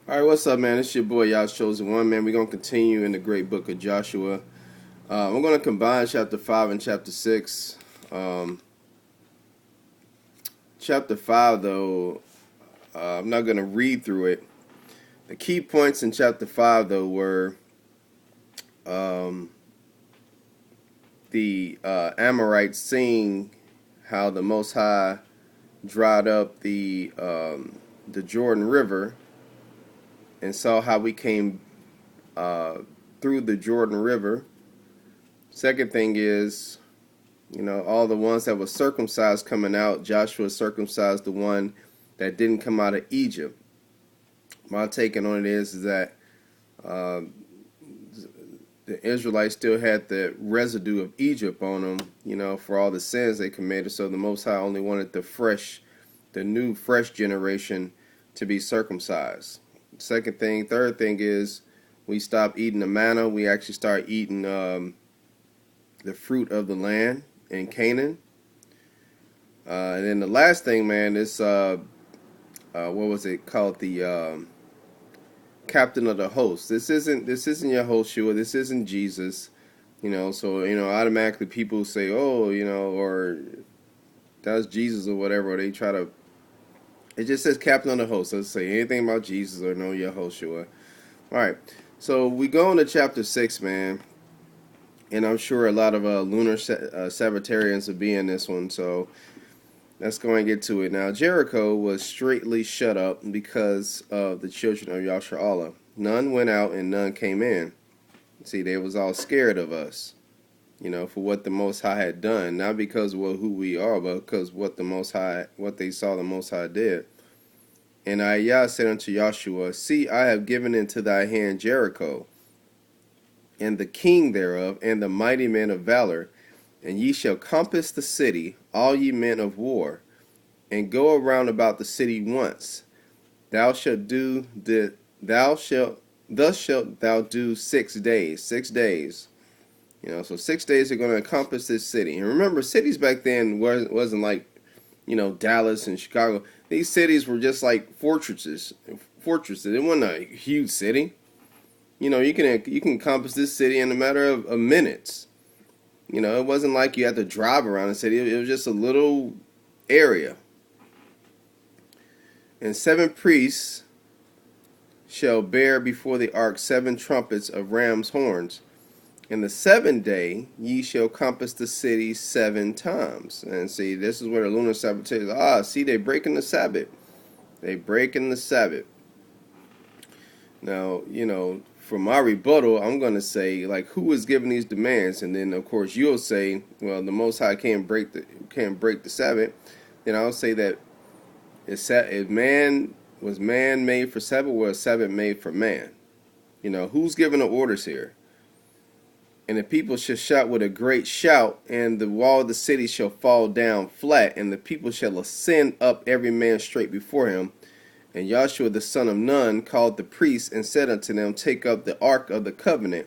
All right, what's up, man? It's your boy, Y'all Chosen One, man. We're going to continue in the great book of Joshua. I'm going to combine chapter 5 and chapter 6. Um, Chapter 5, though, I'm not going to read through it. The key points in chapter 5, though, were um, the Amorites seeing how the Most High dried up the Jordan River and saw how we came uh, through the Jordan River. Second thing is, all the ones that were circumcised coming out, Joshua circumcised the one that didn't come out of Egypt. My take on it is that uh, the Israelites still had the residue of Egypt on them, for all the sins they committed. So the Most High only wanted the new, fresh generation to be circumcised. Third thing is we stopped eating the manna. We actually start eating the fruit of the land in Canaan. And then the last thing, man, is what was it called? The captain of the host. This isn't Yehoshua. This isn't Jesus. So automatically people say, oh, or that's Jesus or whatever. Or they try to. It just says captain of the host. Doesn't say anything about Jesus or no Yehoshua. All right. So we go into chapter 6, man. And I'm sure a lot of lunar Sabbatarians will be in this one. So let's go and get to it. Now, Jericho was straightly shut up because of the children of Yasharallah. None went out and none came in. See, they was all scared of us, for what the Most High had done. Not because of who we are, but because what they saw the Most High did. And Ayah said unto Joshua, see, I have given into thy hand Jericho, and the king thereof, and the mighty men of valor, and ye shall compass the city, all ye men of war, and go around about the city once. Thus shalt thou do 6 days. 6 days. So 6 days are going to encompass this city. And remember, cities back then wasn't like, Dallas and Chicago. These cities were just like fortresses. Fortresses. It wasn't a huge city. You can encompass this city in a matter of minutes. It wasn't like you had to drive around the city. It was just a little area. And 7 priests shall bear before the ark 7 trumpets of ram's horns. In the 7th day ye shall compass the city 7 times. And see, this is where the lunar Sabbath see, they breaking the Sabbath. They breaking the Sabbath. Now, for my rebuttal, I'm going to say, like, who is giving these demands? And then, of course, you'll say, well, the Most High can't break the Sabbath. Then I'll say that if man was man made for Sabbath, or a Sabbath made for man? Who's giving the orders here? And the people shall shout with a great shout, and the wall of the city shall fall down flat, and the people shall ascend up every man straight before him. And Joshua the son of Nun called the priests and said unto them, take up the ark of the covenant,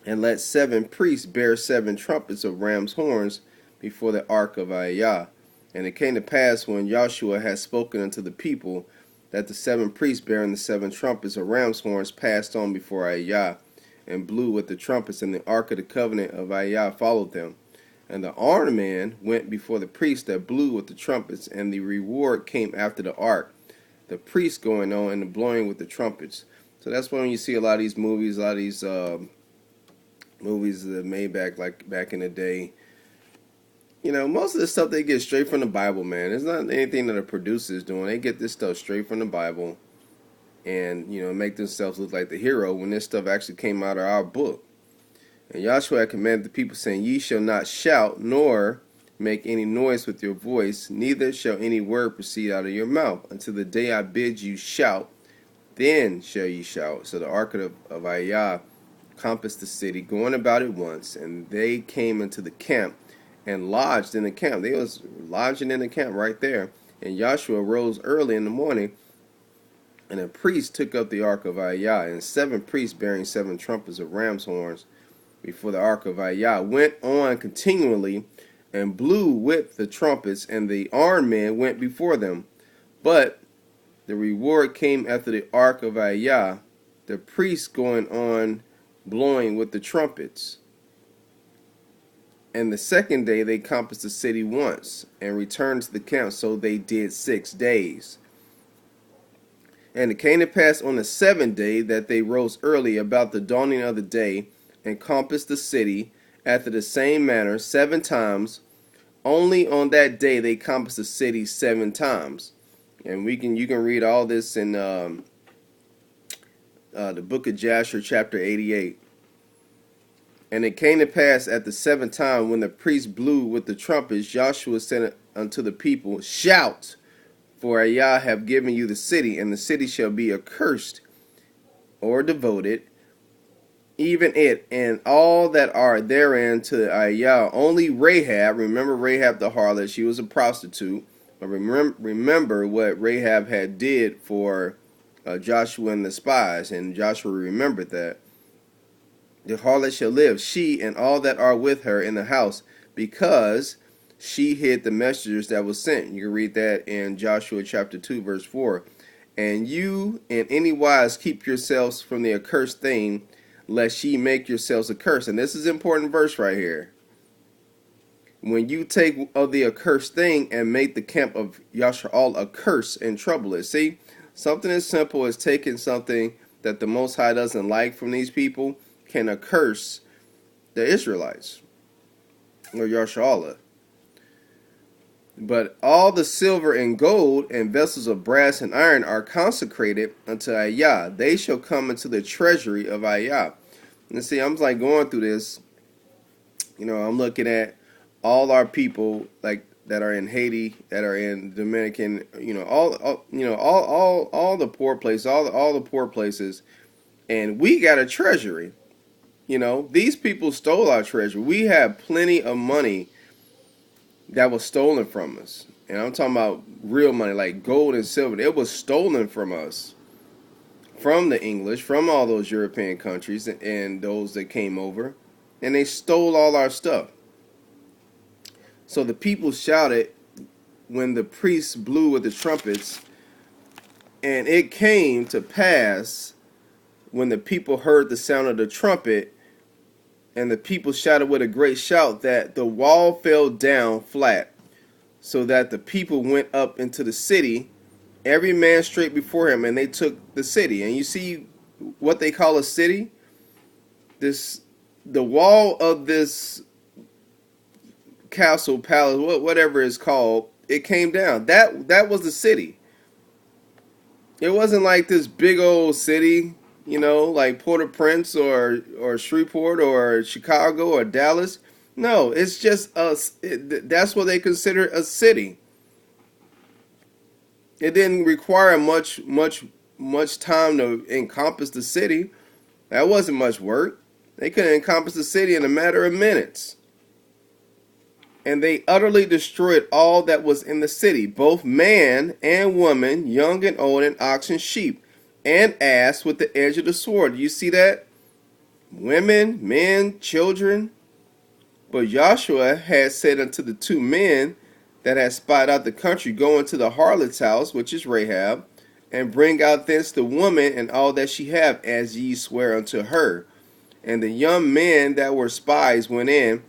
and let 7 priests bear 7 trumpets of ram's horns before the ark of Ayah. And it came to pass, when Joshua had spoken unto the people, that the 7 priests bearing the 7 trumpets of ram's horns passed on before Ayah, and blew with the trumpets, and the ark of the covenant of Ayah followed them. And the armed man went before the priests that blew with the trumpets, and the reward came after the ark, the priests going on and the blowing with the trumpets. So that's when you see a lot of these movies, movies that made back in the day. Most of the stuff they get straight from the Bible, man. It's not anything that a producer is doing. They get this stuff straight from the Bible, and make themselves look like the hero when this stuff actually came out of our book. And Joshua had commanded the people, saying, ye shall not shout, nor make any noise with your voice, neither shall any word proceed out of your mouth, until the day I bid you shout, then shall ye shout. So the ark of Ayah compassed the city, going about it once, and they came into the camp and lodged in the camp. They was lodging in the camp right there. And Joshua rose early in the morning, and a priest took up the ark of Ayah, and 7 priests bearing 7 trumpets of ram's horns before the ark of Ayah went on continually and blew with the trumpets, and the armed men went before them. But the reward came after the ark of Ayah, the priests going on blowing with the trumpets. And the second day they compassed the city once and returned to the camp. So they did 6 days. And it came to pass on the 7th day that they rose early about the dawning of the day and compassed the city after the same manner 7 times. Only on that day they compassed the city 7 times. And you can read all this in the book of Jasher, chapter 88. And it came to pass at the 7th time, when the priest blew with the trumpets, Joshua said unto the people, Shout, for Ayah have given you the city, and the city shall be accursed or devoted, even it and all that are therein to Ayah. Only Rahab, remember Rahab the harlot, she was a prostitute. But remember what Rahab had did for Joshua and the spies, and Joshua remembered that. The harlot shall live, she and all that are with her in the house, because she hid the messengers that was sent. You can read that in Joshua chapter 2, verse 4. And you in any wise keep yourselves from the accursed thing, lest ye make yourselves accursed. And this is an important verse right here. When you take of the accursed thing and make the camp of Yasha'al a curse and trouble it. See, something as simple as taking something that the Most High doesn't like from these people can accurse the Israelites or Yasha'Allah. But all the silver and gold and vessels of brass and iron are consecrated unto Ayah. They shall come into the treasury of Ayah. And see, I'm like going through this. I'm looking at all our people like that are in Haiti, that are in Dominican. All the poor places, all the poor places, and we got a treasury. These people stole our treasury. We have plenty of money that was stolen from us. And I'm talking about real money, like gold and silver. It was stolen from us, from the English, from all those European countries and those that came over. And they stole all our stuff. So the people shouted when the priests blew with the trumpets. And it came to pass when the people heard the sound of the trumpet, and the people shouted with a great shout, that the wall fell down flat, so that the people went up into the city, every man straight before him, and they took the city. And you see what they call a city? The wall of this castle, palace, whatever it's called, it came down. That was the city. It wasn't like this big old city, like Port-au-Prince or Shreveport or Chicago or Dallas. No, it's just that's what they consider a city. It didn't require much time to encompass the city. That wasn't much work. They could encompass the city in a matter of minutes. And they utterly destroyed all that was in the city, both man and woman, young and old, and ox and sheep, and ass with the edge of the sword. Do you see that? Women, men, children. But Joshua had said unto the 2 men that had spied out the country, Go into the harlot's house, which is Rahab, and bring out thence the woman and all that she have, as ye swear unto her. And the young men that were spies went in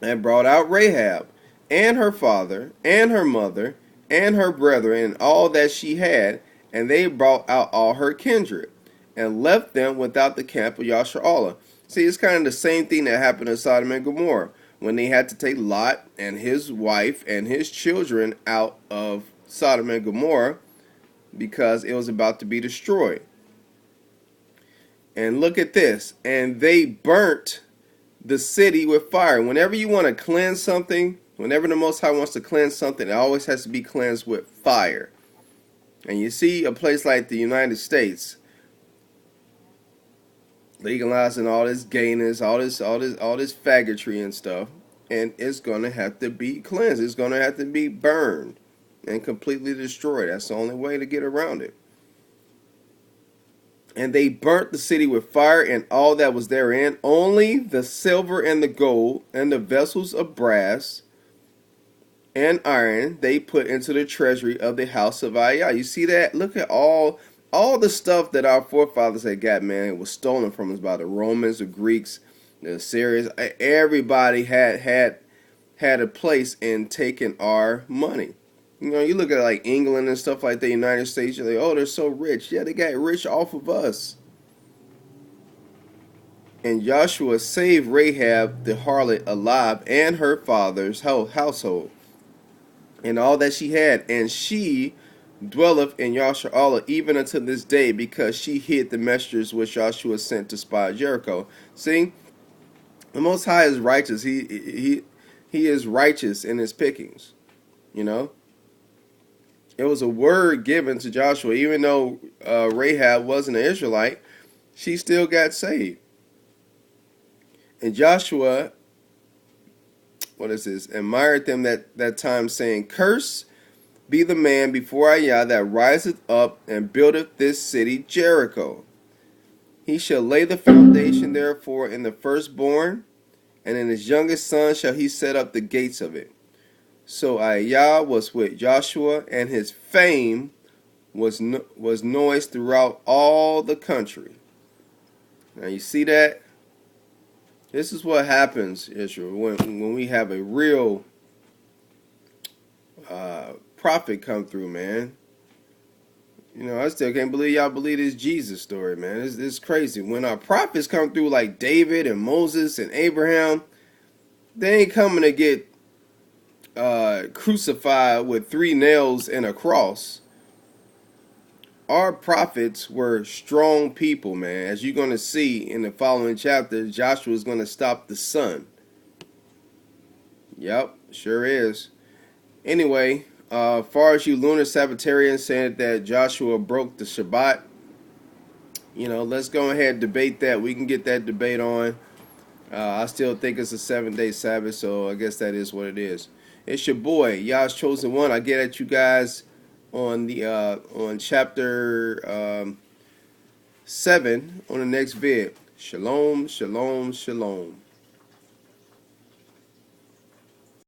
and brought out Rahab, and her father, and her mother, and her brethren, and all that she had, and they brought out all her kindred, and left them without the camp of Yasha'Allah. See, it's kind of the same thing that happened in Sodom and Gomorrah, when they had to take Lot and his wife and his children out of Sodom and Gomorrah, because it was about to be destroyed. And look at this, and they burnt the city with fire. Whenever you want to cleanse something, whenever the Most High wants to cleanse something, it always has to be cleansed with fire. And you see a place like the United States legalizing all this gayness, all this faggotry and stuff, and it's gonna have to be cleansed. It's gonna have to be burned and completely destroyed. That's the only way to get around it. And they burnt the city with fire and all that was therein, only the silver and the gold and the vessels of brass and iron they put into the treasury of the house of Ayah. You see that? Look at all the stuff that our forefathers had got, man. It was stolen from us by the Romans, the Greeks, the Assyrians. Everybody had a place in taking our money. You know, you look at like England and stuff like the United States, you're like, oh, they're so rich. Yeah, they got rich off of us. And Joshua saved Rahab the harlot alive and her father's household and all that she had. And she dwelleth in Yashar'allah even unto this day, because she hid the messengers which Joshua sent to spy Jericho. See, the Most High is righteous. He is righteous in his pickings. You know, it was a word given to Joshua, even though Rahab wasn't an Israelite, she still got saved. And Joshua, what is this? Admired them that time, saying, Curse be the man before Ayah that riseth up and buildeth this city Jericho. He shall lay the foundation therefore in the firstborn, and in his youngest son shall he set up the gates of it. So Ayah was with Joshua, and his fame was noised throughout all the country. Now you see that? This is what happens, Israel, when we have a real prophet come through, man. You know, I still can't believe y'all believe this Jesus story, man. It's crazy. When our prophets come through like David and Moses and Abraham, they ain't coming to get crucified with 3 nails and a cross. Our prophets were strong people, man. As you're going to see in the following chapter, Joshua is going to stop the sun. Yep, sure is. Anyway, far as you lunar Sabbatarians saying that Joshua broke the Shabbat, you know, let's go ahead and debate that. We can get that debate on. I still think it's a 7-day Sabbath, so I guess that is what it is. It's your boy, Yah's Chosen One. I get at you guys on the on chapter 7 on the next vid. Shalom, shalom, shalom.